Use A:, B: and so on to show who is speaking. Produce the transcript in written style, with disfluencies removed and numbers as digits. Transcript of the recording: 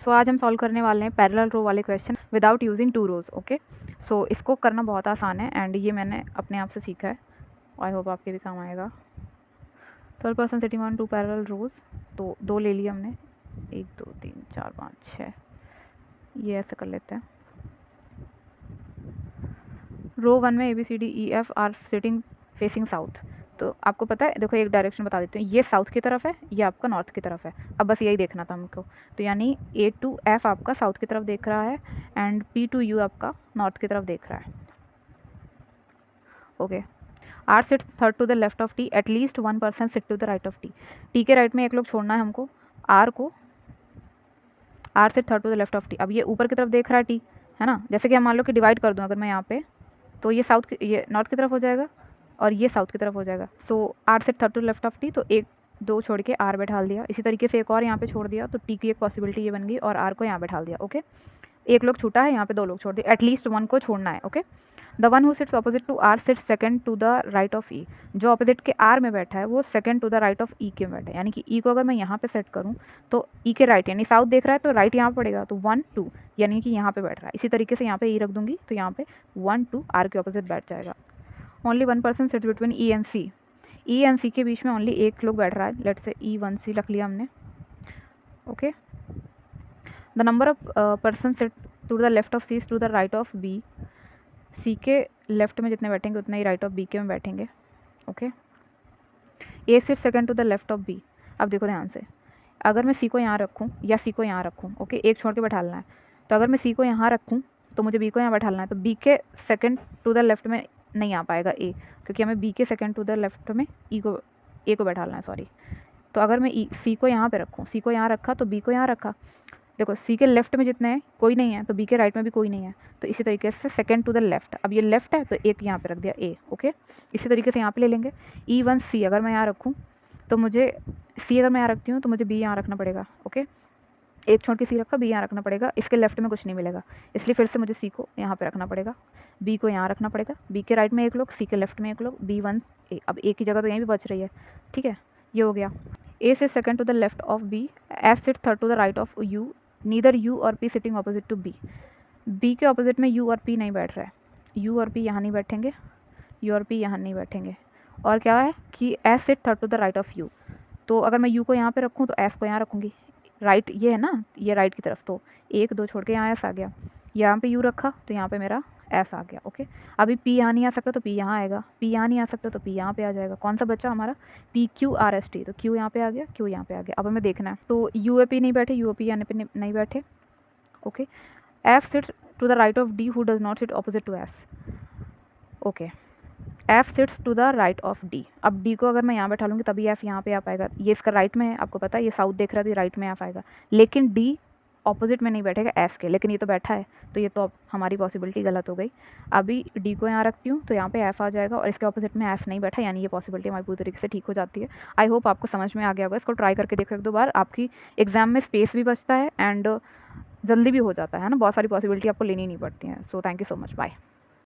A: सो आज हम सॉल्व करने वाले हैं पैरेलल रो वाले question without using two rows. Okay, so इसको करना बहुत आसान है एंड ये मैंने अपने आप से सीखा है। आई होप आपके भी काम आएगा। 12 person sitting on two parallel rows, तो दो ले लिया हमने, 1 2 3 4 5 6। ये ऐसे कर लेते हैं। रो 1 में ABCDEF are sitting facing south. तो आपको पता है, देखो एक डायरेक्शन बता देती हूँ, ये साउथ की तरफ है, ये आपका नॉर्थ की तरफ है। अब बस यही देखना था हमको। तो यानी A to F आपका साउथ की तरफ देख रहा है एंड P to U आपका नॉर्थ की तरफ देख रहा है। Okay, R sit third to the left of T, at least 1 person sit to the right of T। T के राइट में एक लोग छोड़ना है हमको। R sit third to the left of T। अब ये ऊपर की तरफ देख रहा है T, है ना। जैसे कि हम मान लो कि डिवाइड कर दूँ अगर मैं यहाँ पे, तो ये ये नॉर्थ की तरफ हो जाएगा और ये साउथ की तरफ हो जाएगा। सो आर से third to left of T, तो एक दो छोड़ के आर बैठाल दिया। इसी तरीके से एक और यहाँ पे छोड़ दिया, तो टी की एक पॉसिबिलिटी ये बन गई और आर को यहाँ बैठाल दिया। ओके, एक लोग छूटा है, यहाँ पे दो लोग छोड़ दिए, एटलीस्ट वन को छोड़ना है। Okay, the one who sits opposite to R sits second to the right of E. जो ऑपोजिट के आर में बैठा है वो second to the right of E के में बैठा है। यानी कि ई को अगर मैं यहाँ पे सेट करूँ तो ई के राइट, यानी साउथ देख रहा है तो राइट यहाँ पड़ेगा, तो 1 2, यानी कि यहाँ पे बैठ रहा है। इसी तरीके से यहाँ पे ई रख दूंगी तो यहाँ पे 1 2 आर के ऑपोजिट बैठ जाएगा। Only 1 person sits between E and C. E and C के बीच में ओनली एक लोग बैठ रहा है। लेट्स से E1C रख लिया हमने। Okay, the number of person sit to the left of C to the right of B. C के लेफ्ट में जितने बैठेंगे उतने ही राइट ऑफ बी के में बैठेंगे। Okay, A sit second to the left of B. अब देखो ध्यान से, अगर मैं सी को यहाँ रखूँ या सी को यहाँ रखूँ, ओके, एक छोड़ के बैठालना है। तो अगर मैं सी को यहाँ रखूँ तो मुझे बी को यहाँ बैठालना है, तो बी के सेकंड टू द लेफ्ट में नहीं आ पाएगा ए, क्योंकि हमें बी के सेकंड टू द लेफ्ट में ए को बैठालना है, सॉरी। तो अगर मैं सी को यहाँ पे रखूँ, सी को यहाँ रखा तो बी को यहाँ रखा। देखो सी के लेफ्ट में जितने हैं कोई नहीं है, तो बी के राइट में भी कोई नहीं है। तो इसी तरीके से सेकंड टू द लेफ्ट, अब ये लेफ्ट है तो एक यहाँ पे रख दिया ए। ओके, इसी तरीके से यहाँ पे ले लेंगे। E1C अगर मैं यहाँ रखूँ तो मुझे सी, अगर मैं यहाँ रखती हूँ तो मुझे बी यहाँ रखना पड़ेगा। ओके, एक छोड़ के सी रखा, बी यहाँ रखना पड़ेगा, इसके लेफ्ट में कुछ नहीं मिलेगा, इसलिए फिर से मुझे सी को यहाँ पे रखना पड़ेगा, बी को यहाँ रखना पड़ेगा। बी के राइट में एक लोग, सी के लेफ्ट में एक लोग, B1A। अब ए की जगह तो यहीं भी बच रही है, ठीक है, ये हो गया। ए से second to the left of B, S sit third to the right of U, neither U और P sitting opposite to B. B के ऑपोजिट में यू और पी नहीं बैठ रहा है, यू और पी यहाँ नहीं बैठेंगे, यू और पी यहाँ नहीं बैठेंगे। और क्या है कि S sit third to the right of U. तो अगर मैं यू को यहाँ पे रखूँ तो एस को यहाँ रखूँगी, राइट ये है ना, ये राइट की तरफ, तो एक दो छोड़ के यहाँ एस आ गया। यहाँ पे यू रखा तो यहाँ पे मेरा एस आ गया। ओके, अभी पी यहाँ नहीं आ सकता तो पी यहाँ आएगा, पी यहाँ नहीं आ सकता तो पी यहाँ पे आ जाएगा। कौन सा बच्चा हमारा PQRST, तो क्यू यहाँ पे आ गया, क्यू यहाँ पे आ गया। अब हमें देखना है, तो UAP नहीं बैठे, UOP यहाँ पे नहीं बैठे। Okay, F sits to the right of D who does not sit opposite to S। Okay, F sits to the right of D। अब D को अगर मैं यहाँ बैठा लूँगी तभी F यहाँ पे आ पाएगा। ये इसका राइट में है, आपको पता है, ये साउथ देख रहा है तो ये राइट में आ पाएगा, लेकिन D ऑपोजिट में नहीं बैठेगा S के, लेकिन ये तो बैठा है, तो ये तो अब हमारी पॉसिबिलिटी गलत हो गई। अभी D को यहाँ रखती हूँ तो यहाँ पे F आ जाएगा और इसके ऑपोजिट में F नहीं बैठा, यानी ये पॉसिबिलिटी हमारी पूरी तरीके से ठीक हो जाती है। आई होप आपको समझ में आ गया होगा। इसको ट्राई करके देखो एक दो बार, आपकी एग्जाम में स्पेस भी बचता है एंड जल्दी भी हो जाता है ना, बहुत सारी पॉसिबिलिटी आपको लेनी नहीं पड़ती हैं। So thank you so much, bye.